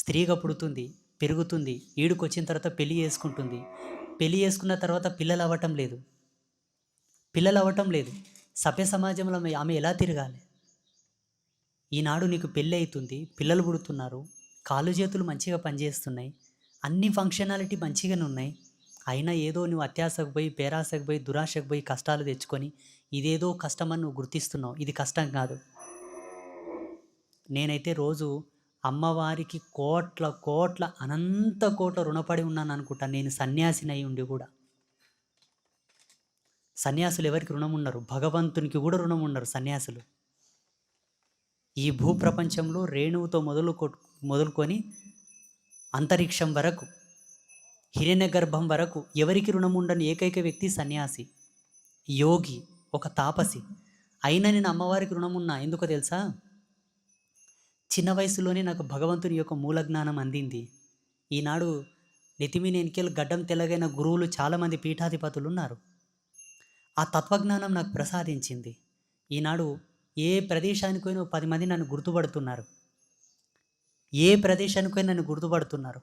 స్త్రీగా పుడుతుంది, పెరుగుతుంది, ఈడుకొచ్చిన తర్వాత పెళ్లి చేసుకుంటుంది. పెళ్లి చేసుకున్న తర్వాత పిల్లలవ్వటం లేదు. పిల్లలవ్వటం లేదు. సభ్య సమాజంలో ఆమె ఎలా తిరగాలి? ఈనాడు నీకు పెళ్ళి అయితుంది, పిల్లలు పుడుతున్నారు, కాళ్ళు చేతులు మంచిగా పనిచేస్తున్నాయి, అన్ని ఫంక్షనాలిటీ మంచిగానే ఉన్నాయి. అయినా ఏదో నువ్వు అత్యాశకు పోయి, పేరాశకు పోయి, దురాశకు పోయి కష్టాలు తెచ్చుకొని, ఇదేదో కష్టమని నువ్వు గుర్తిస్తున్నావు. ఇది కష్టం కాదు. నేనైతే రోజు అమ్మవారికి కోట్ల కోట్ల అనంత కోట్ల రుణపడి ఉన్నాను అనుకుంటా. నేను సన్యాసినై ఉండి కూడా. సన్యాసులు ఎవరికి రుణం ఉండరు, భగవంతునికి కూడా రుణం ఉండరు సన్యాసులు. ఈ భూప్రపంచంలో రేణువుతో మొదలుకొని అంతరిక్షం వరకు, హిరణ్య గర్భం వరకు ఎవరికి రుణం ఉండని ఏకైక వ్యక్తి సన్యాసి, యోగి, ఒక తాపసి. అయినా నేను అమ్మవారికి రుణం ఉన్నా. ఎందుకో తెలుసా? చిన్న వయసులోనే నాకు భగవంతుని యొక్క మూల జ్ఞానం అందింది. ఈనాడు నెతిమీన ఎన్నికలు గడ్డం తెల్లగైన గురువులు చాలామంది పీఠాధిపతులు ఉన్నారు. ఆ తత్వజ్ఞానం నాకు ప్రసాదించింది. ఈనాడు ఏ ప్రదేశానికి పోయినా 10 మంది నన్ను గుర్తుపడుతున్నారు. ఏ ప్రదేశానికి పోయినా నన్ను గుర్తుపడుతున్నారు.